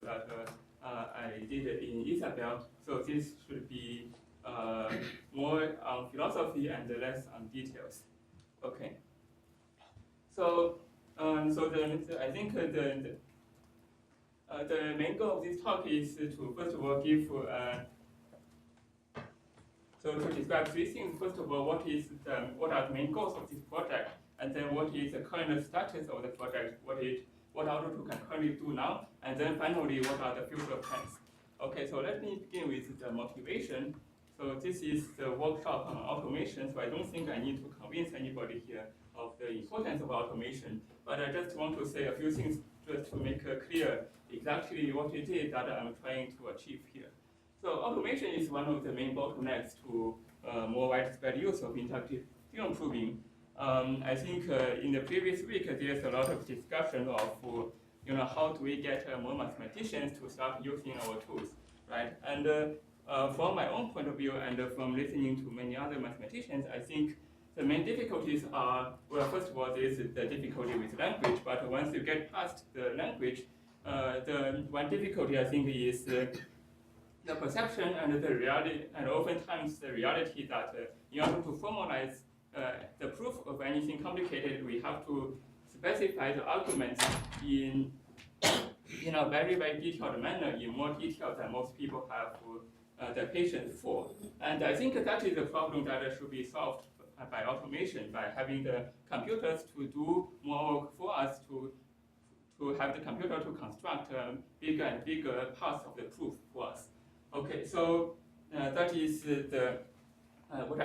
that I did in Isabelle. So this should be more on philosophy and less on details. Okay. So I think the main goal of this talk is to first of all give so to describe three things. First of all, what are the main goals of this project, and then what is the current status of the project, what Auto2 can currently do now, and then finally what are the future plans. Okay, so let me begin with the motivation. So this is the workshop on automation, so I don't think I need to convince anybody here of the importance of automation, but I just want to say a few things just to make clear exactly what it is that I'm trying to achieve here. So automation is one of the main bottlenecks to more widespread use of inductive theorem proving. I think in the previous week there's a lot of discussion of how do we get more mathematicians to start using our tools, right? And from my own point of view and from listening to many other mathematicians, I think the main difficulties are, well, first of all, there's the difficulty with language, but once you get past the language, the one difficulty I think is the perception and the reality, and oftentimes the reality that in order to formalize the proof of anything complicated, we have to specify the arguments in a very, very detailed manner, in more detail than most people have the patience for. And I think that is a problem that should be solved by automation, by having the computers to do more work for us, to have the computer to construct bigger and bigger parts of the proof for us. Okay, so that is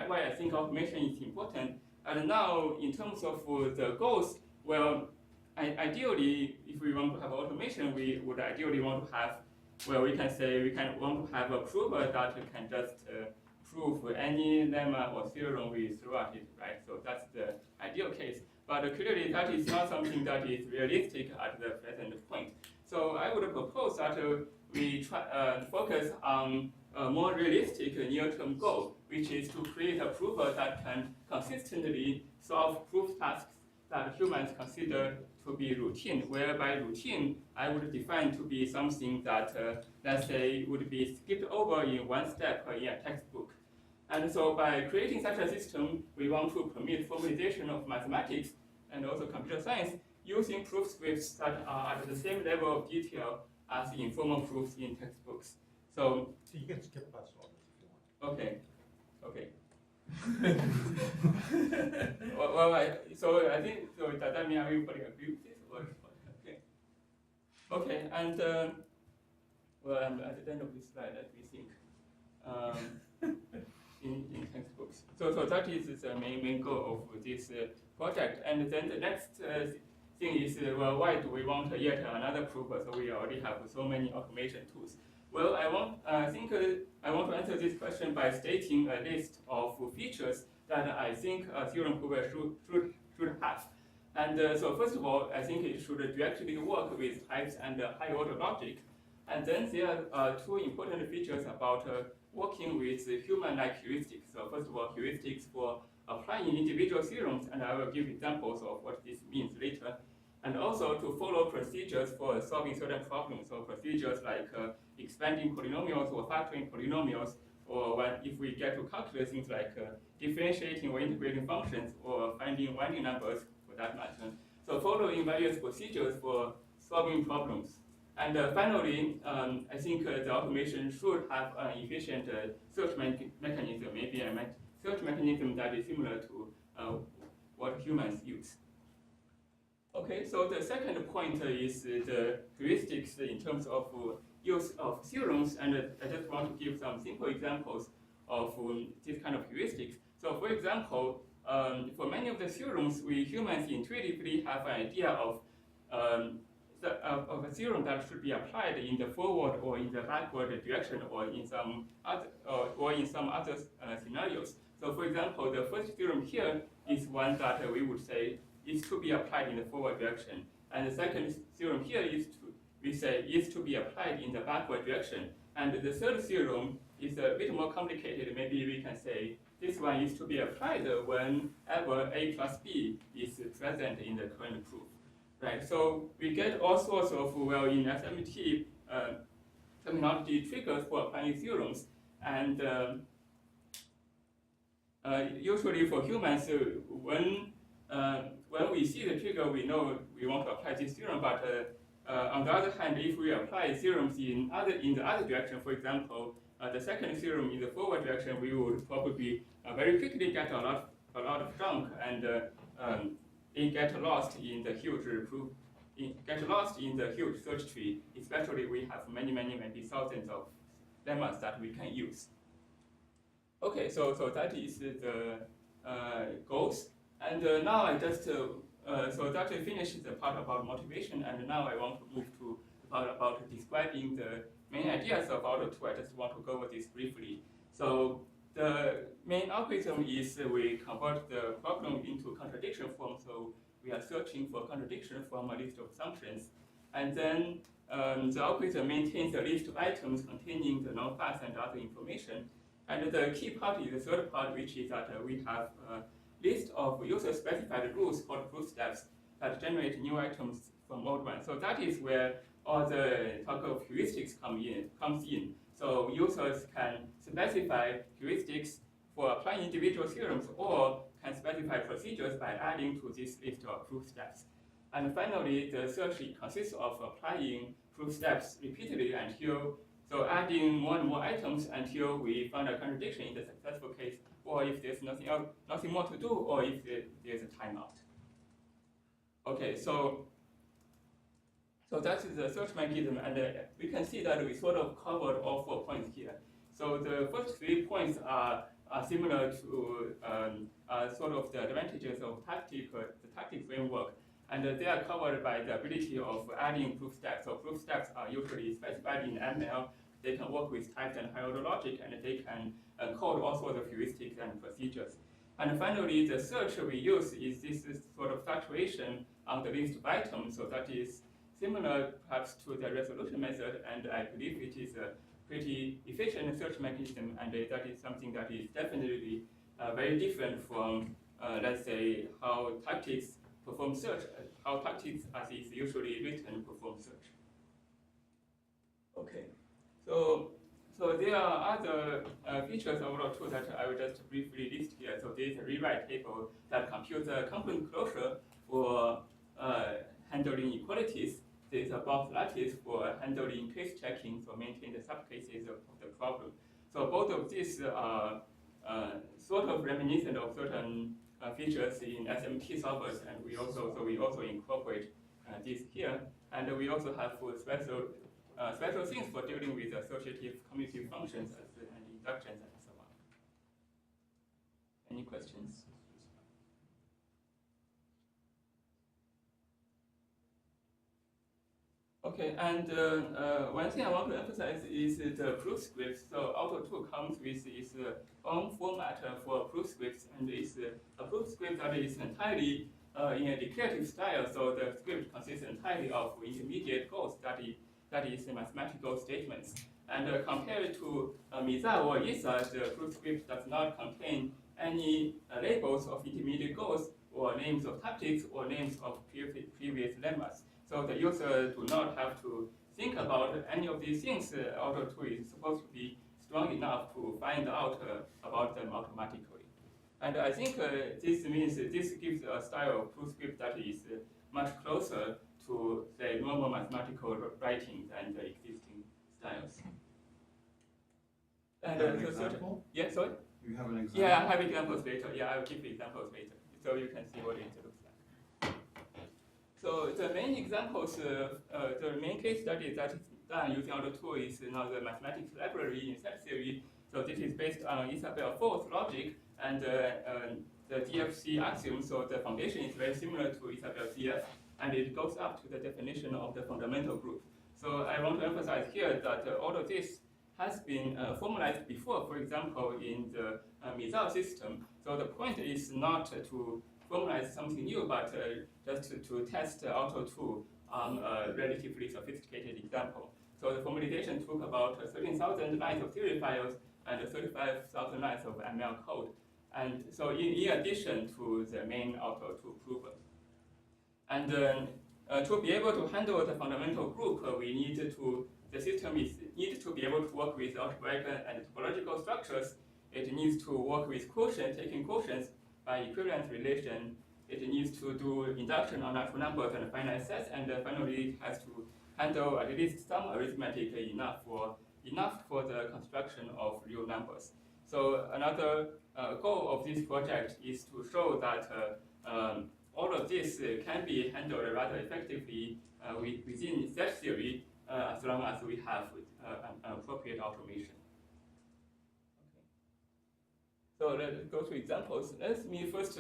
why I think automation is important. And now, in terms of the goals, well, ideally, if we want to have automation, we would ideally want to have, well, we can say want to have a prover that can just prove any lemma or theorem we throw at it, right? So that's the ideal case. But clearly, that is not something that is realistic at the present point. So I would propose that we focus on a more realistic near-term goal, which is to create a prover that can consistently solve proof tasks that humans consider to be routine, where by routine, I would define to be something that, let's say, would be skipped over in one step in a textbook. And so by creating such a system, we want to permit formalization of mathematics and also computer science using proof scripts that are at the same level of detail as informal proofs in textbooks. So you can skip us all if you want. Okay. So I think, so does that mean everybody agree with this? Or, okay, and well, I'm at the end of this slide, let me think. In textbooks. So that is the main goal of this project. And then the next thing is, well, why do we want yet another prover? So we already have so many automation tools. Well, I want to answer this question by stating a list of features that I think a theorem prover should have. And so first of all, I think it should directly work with types and high order logic. And then there are two important features about working with human-like heuristics. So first of all, heuristics for applying individual theorems, and I will give examples of what this means later. And also to follow procedures for solving certain problems. So procedures like expanding polynomials or factoring polynomials, or if we get to calculate things like differentiating or integrating functions, or finding winding numbers for that matter. So following various procedures for solving problems. And finally, I think the automation should have an efficient search mechanism, maybe a search mechanism that is similar to what humans use. Okay, so the second point is the heuristics in terms of use of theorems, and I just want to give some simple examples of this kind of heuristics. So for example, for many of the theorems, we humans intuitively have an idea of a theorem that should be applied in the forward or in the backward direction, or in some other scenarios. So, for example, the first theorem here is one that we would say is to be applied in the forward direction, and the second theorem here is to be applied in the backward direction. And the third theorem is a bit more complicated. Maybe we can say this one is to be applied whenever a plus b is present in the current proof. Right, so we get all sorts of, well, in SMT, terminology triggers for applying theorems. And usually for humans, when we see the trigger, we know we want to apply this theorem. But on the other hand, if we apply theorems in the other direction, for example, the second theorem in the forward direction, we would probably very quickly get a lot of junk and get lost in the huge search tree. Especially we have many thousands of lemmas that we can use. Okay, so that is the goals. And now I just so that finishes the part about motivation, and now I want to move to the part about describing the main ideas of Auto2. I just want to go over this briefly. So the main algorithm is we convert the problem into contradiction form. So we are searching for contradiction from a list of assumptions, and then the algorithm maintains a list of items containing the non-path and other information. And the key part is the third part, which is that we have a list of user-specified rules called proof steps that generate new items from old ones. So that is where all the talk of heuristics comes in. So users can specify heuristics for applying individual theorems, or can specify procedures by adding to this list of proof steps. And finally, the search consists of applying proof steps repeatedly until, so adding more and more items until we find a contradiction in the successful case, or if there's nothing more to do, or if there's a timeout. Okay, so that is the search mechanism, and we can see that we sort of covered all 4 points here. So the first 3 points are similar to sort of the advantages of the tactic framework, and they are covered by the ability of adding proof steps. So proof steps are usually specified in ML. They can work with typed and high order logic, and they can code all sorts of heuristics and procedures. And finally, the search we use is this sort of fluctuation on the list of items. So that is similar perhaps to the resolution method, and I believe it is a pretty efficient search mechanism, and that is something that is definitely very different from, let's say, how tactics perform search, how tactics as is usually written perform search. Okay, so there are other features of Auto2 that I will just briefly list here. So there is a rewrite table that computes a component closure for handling equalities. There is a box lattice for handling case checking, so maintain the subcases of the problem. So both of these are sort of reminiscent of certain features in SMT solvers, and we also incorporate this here. And we also have special things for dealing with associative commutative functions and inductions and so on. Any questions? Okay, and one thing I want to emphasize is the proof scripts. So Auto2 comes with its own format for proof scripts, and it's a proof script that is entirely in a declarative style. So the script consists entirely of intermediate goals, that is mathematical statements. And compared to Miza or Isa, the proof script does not contain any labels of intermediate goals, or names of tactics, or names of previous lemmas. So the user do not have to think about any of these things. Auto2 is supposed to be strong enough to find out about them automatically. And I think this means this gives a style of proof script that is much closer to, say, normal mathematical writing than the existing styles. And an example? Yeah, sorry? You have an example? Yeah, I have examples later. Yeah, I'll give examples later, so you can see what it looks like. So the main examples, the main case study that is done using Auto2 is now the mathematics library in set theory. So this is based on Isabelle 4's logic and the DFC axiom. So the foundation is very similar to Isabelle DF, and it goes up to the definition of the fundamental group. So I want to emphasize here that all of this has been formalized before, for example, in the Mizao system. So the point is not to formalize something new, but just to test Auto2 on a relatively sophisticated example. So the formalization took about 13,000 lines of theory files and 35,000 lines of ML code. And so in addition to the main Auto2 prover. And to be able to handle the fundamental group, the system needs to be able to work with algebraic and topological structures. It needs to work with quotient, taking quotients by equivalence relation. It needs to do induction on natural numbers and finite sets, and finally it has to handle at least some arithmetic enough for the construction of real numbers. So another goal of this project is to show that all of this can be handled rather effectively within set theory as long as we have an appropriate automation. Okay. So let's go to examples. Let me first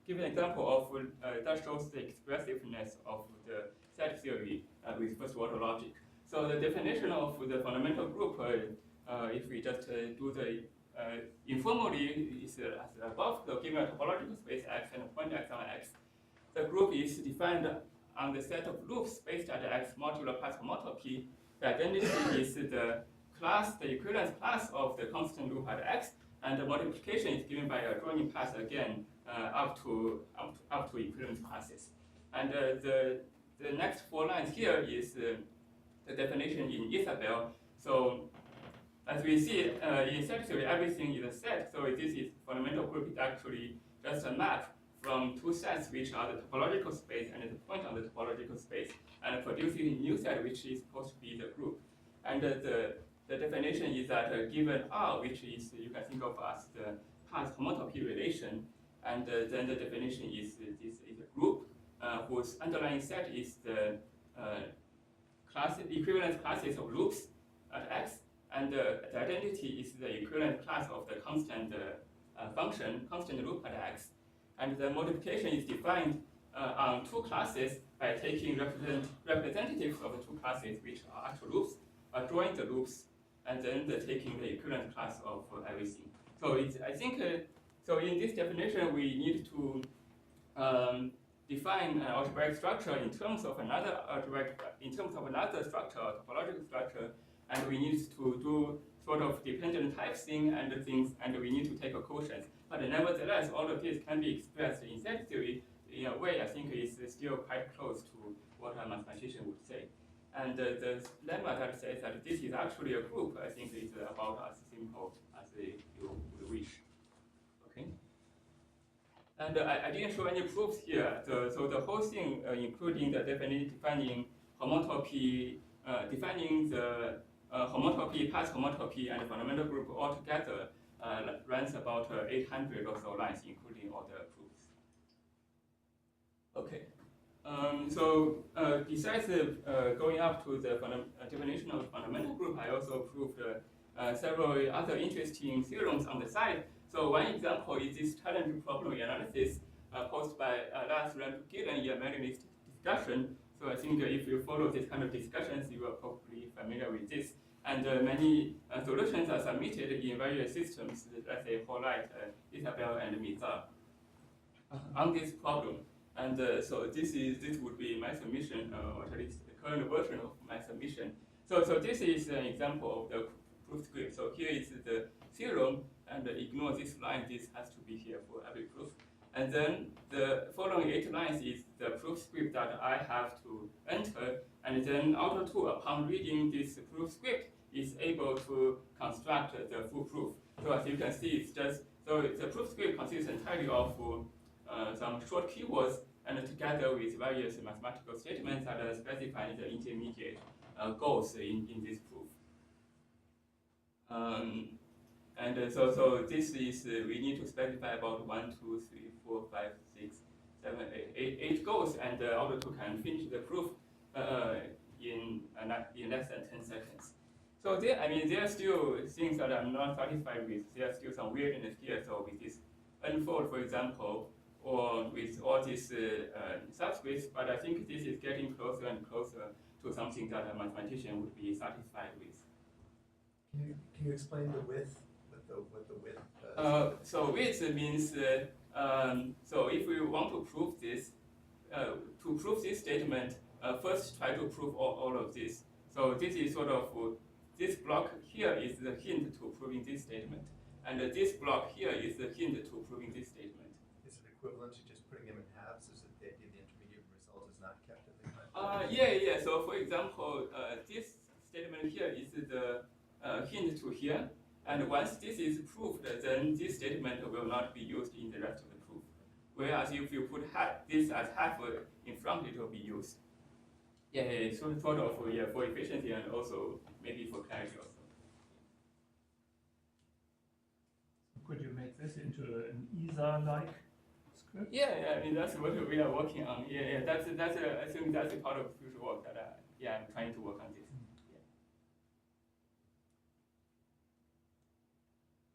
give an example of that shows the expressiveness of the set theory with first order logic. So the definition of the fundamental group, if we just do the informally, is as above. So given a topological space X and a point X on X, the group is defined on the set of loops based at X modulo path homotopy. The identity is the class, the equivalence class of the constant loop at X, and the multiplication is given by a joining path again up to equivalence classes. And the next 4 lines here is the definition in Isabelle. So as we see in set theory, everything is a set. So this is fundamental group is actually just a map from 2 sets, which are the topological space and the point on the topological space, and producing a new set, which is supposed to be the group. And the definition is that given R, which is you can think of as the path homotopy relation, and then the definition is this is a group whose underlying set is the equivalent classes of loops at X, and the identity is the equivalent class of the constant constant loop at X. And the multiplication is defined on 2 classes by taking representatives of the 2 classes, which are actual loops, drawing the loops, and then taking the equivalent class of everything. So I think so in this definition we need to define an algebraic structure in terms of another structure, a topological structure, and we need to do sort of dependent type thing and things, and we need to take a quotient. But nevertheless, all of this can be expressed in set theory in a way I think is still quite close to what a mathematician would say. And the lemma that says that this is actually a group, I think is about as simple as you would wish. Okay. And I didn't show any proofs here. So the whole thing, including the defining homotopy, defining the homotopy, path homotopy, and fundamental group altogether runs about 800 or so lines, including all the proofs. Okay. So besides going up to the definition of fundamental group, I also proved several other interesting theorems on the side. So one example is this challenge problem analysis posed by Lars Gillen in a many discussion. So I think if you follow this kind of discussions, you are probably familiar with this. And many solutions are submitted in various systems, let's say Polite, Isabelle, and Mizar, on this problem. And so this would be my submission, or at least the current version of my submission. So this is an example of the proof script. So here is the theorem, and ignore this line. This has to be here for every proof. And then the following 8 lines is the proof script that I have to enter. And then Auto2, upon reading this proof script, is able to construct the full proof. So as you can see, it's just, so the proof script consists entirely of some short keywords, and together with various mathematical statements that specify the intermediate goals in this proof. So this is, we need to specify about 1, 2, 3, 4, 5, 6, 7, 8 goals, and Auto2 can finish the proof in less than 10 seconds. So there are still things that I'm not satisfied with. There are still some weirdness here. So with this unfold, for example, or with all these subscripts, but I think this is getting closer and closer to something that a mathematician would be satisfied with. Can you explain the width? What the width does? So width means so if we want to prove this statement, first try to prove all of this. So this is sort of this block here is the hint to proving this statement, and this block here is the hint to proving this statement. Is it equivalent to just putting them in halves? Is it the idea of the intermediate not kept in the context? Yeah. So for example, this statement here is the hint to here. And once this is proved, then this statement will not be used in the rest of the proof. Whereas if you put this as half in front, it will be used. Yeah, so sort of for efficiency and also maybe for clarity also. Could you make this into an ESA-like script? Yeah, I mean that's what we are working on. Yeah, that's I think that's a part of future work that I'm trying to work on this.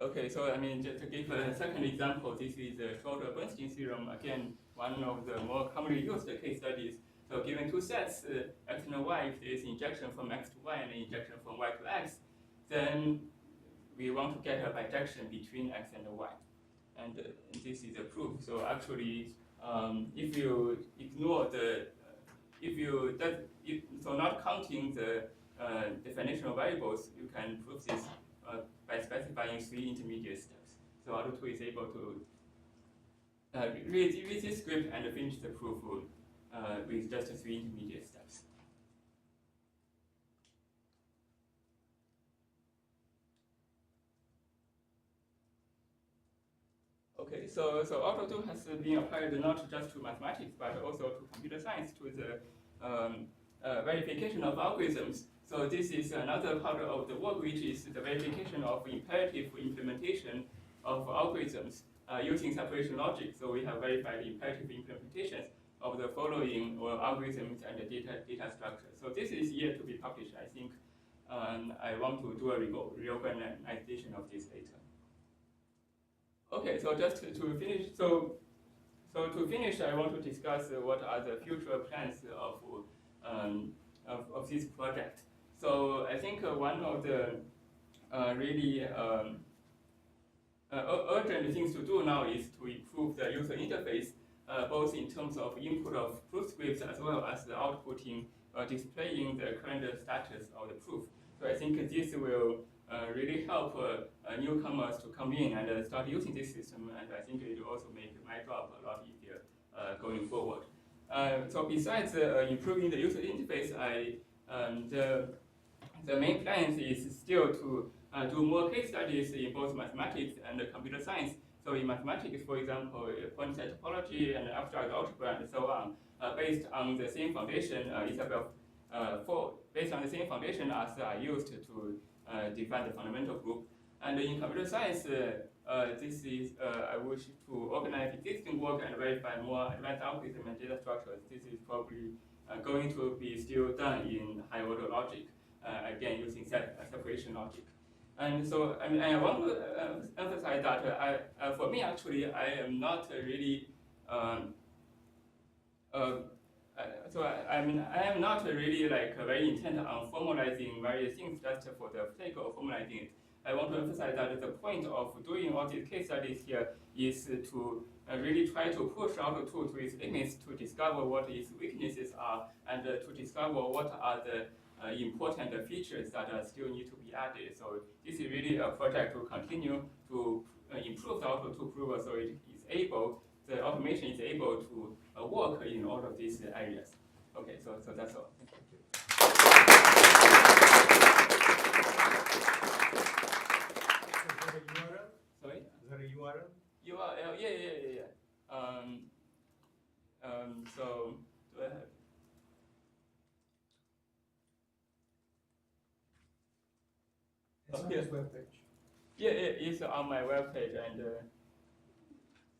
Okay, so I mean, just to give a second example, this is the Schroeder-Bernstein theorem. Again, one of the more commonly used case studies. So given two sets, x and y, if there is injection from x to y and an injection from y to x, then we want to get a bijection between x and y. And this is a proof. So actually, if you ignore so not counting the definitional variables, you can prove this by specifying 3 intermediate steps. So Auto2 is able to read this script and finish the proof with just 3 intermediate steps. Okay, so Auto2 has been applied not just to mathematics, but also to computer science, to the verification of algorithms. So this is another part of the work, which is the verification of imperative implementation of algorithms using separation logic. So we have verified imperative implementations of the following algorithms and the data structure. So this is yet to be published, I think. I want to do a reorganization of this later. Okay, so just to finish, so to finish, I want to discuss what are the future plans of this project. So I think one of the really urgent things to do now is to improve the user interface, both in terms of input of proof scripts as well as the outputting, displaying the current status of the proof. So I think this will really help newcomers to come in and start using this system, and I think it will also make my job a lot easier going forward. So besides improving the user interface, the main plan is still to do more case studies in both mathematics and computer science. So in mathematics, for example, point set topology and abstract algebra and so on, based on the same foundation, Isabelle, based on the same foundation as I used to define the fundamental group. And in computer science, this is I wish to organize existing work and verify more advanced algorithms and data structures. This is probably going to be still done in high order logic, again using separation logic. And so I want to emphasize that for me actually I am not really I am not really very intent on formalizing various things just for the sake of formalizing it. I want to emphasize that the point of doing all these case studies here is to really try to push Auto2 to its limits, to discover what its weaknesses are, and to discover what are the important features that still need to be added. So this is really a project to continue to improve the Auto2 prover so it is able, the automation is able to work in all of these areas. Okay, so that's all. Thank you. Is that a URL? Sorry? Is that a URL? URL, yeah. So do I have? It's on his webpage. Yeah, it's on my webpage, and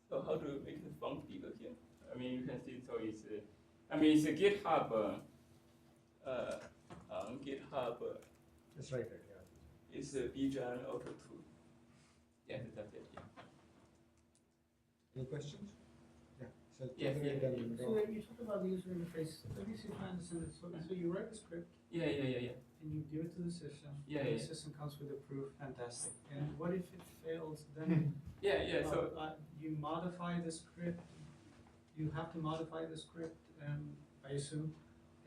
so how to make the font bigger here? I mean, you can see. So it's it's a GitHub. On GitHub. It's right there. Yeah. It's Bohua Zhan Auto2. Yeah, that's it. Yeah. Any questions? Yeah. So Yes, take it yeah. down in the So middle. you talk about the user interface. Let me see if I understand it. So you write the script Yeah. and you give it to the system. Yeah, and yeah. the system comes with a proof. Fantastic. And what if it fails? Then Yeah. So you modify the script. You have to modify the script, I assume.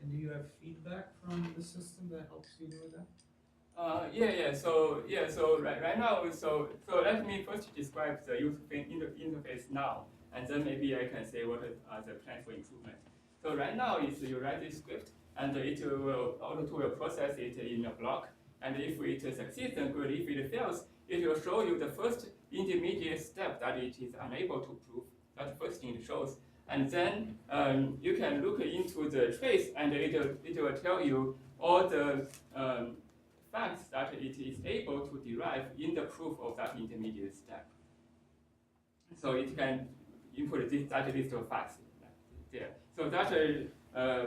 And do you have feedback from the system that helps you do that? yeah. So right now, so let me first describe the user interface now, and then maybe I can say what are the plans for improvement. So right now, is you write this script, and Auto2 will process it in a block. And if it succeeds, then good. If it fails, it will show you the first intermediate step that it is unable to prove. That's the first thing it shows. And then you can look into the trace, and it will tell you all the facts that it is able to derive in the proof of that intermediate step. So it can input that list of facts there. So that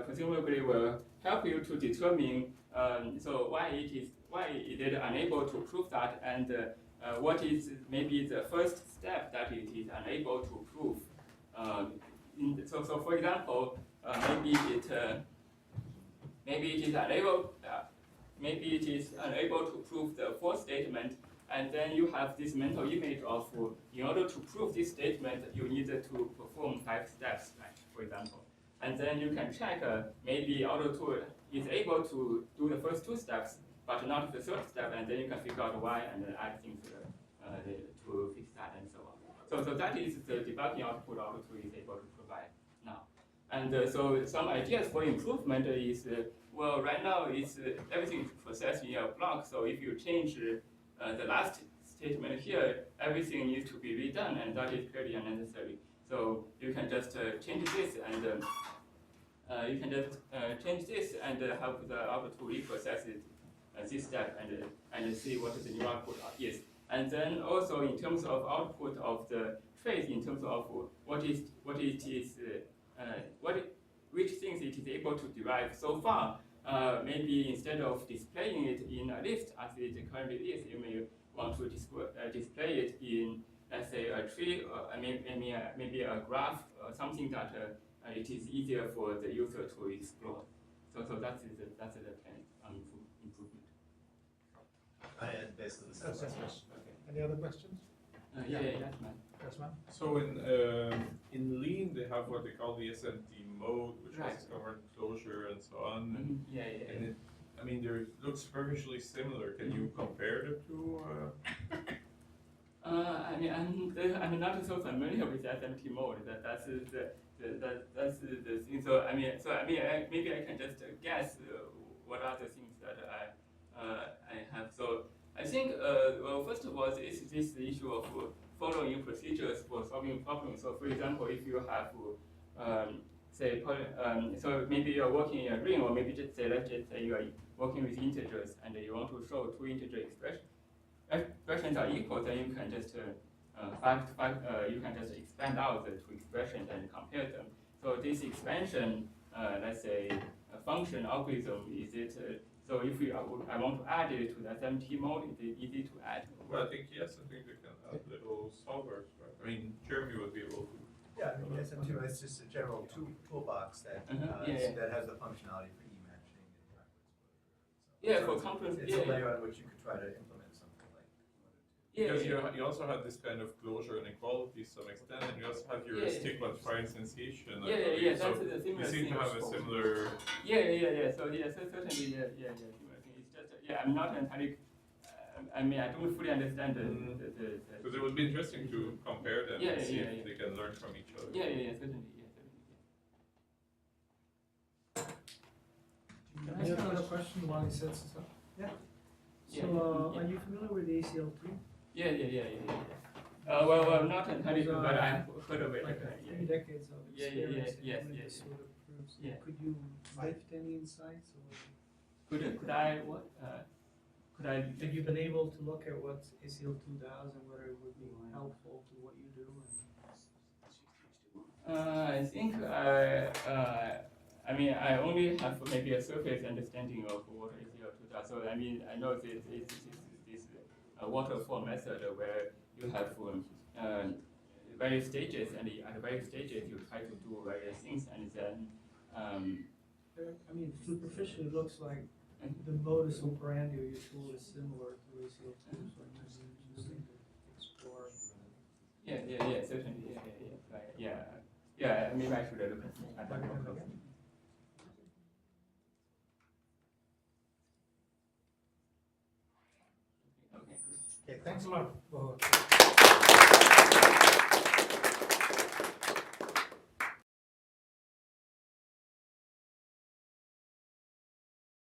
presumably will help you to determine so why it is unable to prove that, and what is maybe the first step that it is unable to prove. So for example, maybe it is unable to prove the fourth statement, and then you have this mental image of in order to prove this statement, you need to perform 5 steps, right? For example, and then you can check maybe Auto2 is able to do the first 2 steps, but not the 3rd step, and then you can figure out why and then add things to fix that and so on. So that is the debugging output Auto2 is able to provide now. And so some ideas for improvement is, well, right now it's everything is processed in a block. So if you change the last statement here, everything needs to be redone, and that is clearly unnecessary. So you can just change this, and have the Auto2 reprocess it, this step, and see what the new output is. And then also in terms of output of the trace, in terms of which things it is able to derive so far. Maybe instead of displaying it in a list as it currently is, you may want to display it in, let's say, a tree, or maybe a graph, or something that it is easier for the user to explore. So that's the plan on improvement. And basically the same question. Okay. Any other questions? That's mine. Yes, ma'am. So in Lean, they have what they call the SMT mode, which has covered closure and so on. Mm-hmm. And it looks superficially similar. Can you compare the two? I'm not so familiar with SMT mode. That's the thing. So maybe I can just guess what are the things that I have. So I think well, first of all, is this the issue of following procedures for solving problems. So for example, if you have so maybe you're working in a ring, or maybe let's just say you are working with integers, and you want to show 2 integer expressions are equal, then you can just you can just expand out the 2 expressions and compare them. So this expansion, let's say, a function algorithm, is it? So if I want to add it to the SMT mode, is it easy to add? Well, I think yes. I think they can add little solvers, right? I mean, Jeremy would be able to. Yeah, I mean, SMT is just a general toolbox that that has the functionality for e-matching and backwards closure. For complex. It's a layer on which you could try to implement something like Because you also have this kind of closure inequality to some extent, and you also have your stick-but-fry instantiation. So So that's the similar you seem to have a similar. So certainly, similar thing. It's just I'm not entirely. I don't fully understand the. Because it would be interesting to compare them and see if they can learn from each other. Certainly. Can I ask another question while he sets this up? Yeah. So, are you familiar with ACL2? Well, I'm not entirely sure, but I've heard of it. Like 3 decades of experience in this sort of proofs. Yeah. Could you lift any insights? Or Could I what? Could I? have you been able to look at what ACL2 does and whether it would be helpful to what you do? I think I only have maybe a surface understanding of what ACL2 does. So I know this waterfall method where you have various stages, and at various stages you try to do various things, and then. Superficially, it looks like the modus operandi of your tool is similar to ACL2, so it might be interesting to explore. Certainly, maybe I should look at that more closely. Okay, thanks a lot. Well,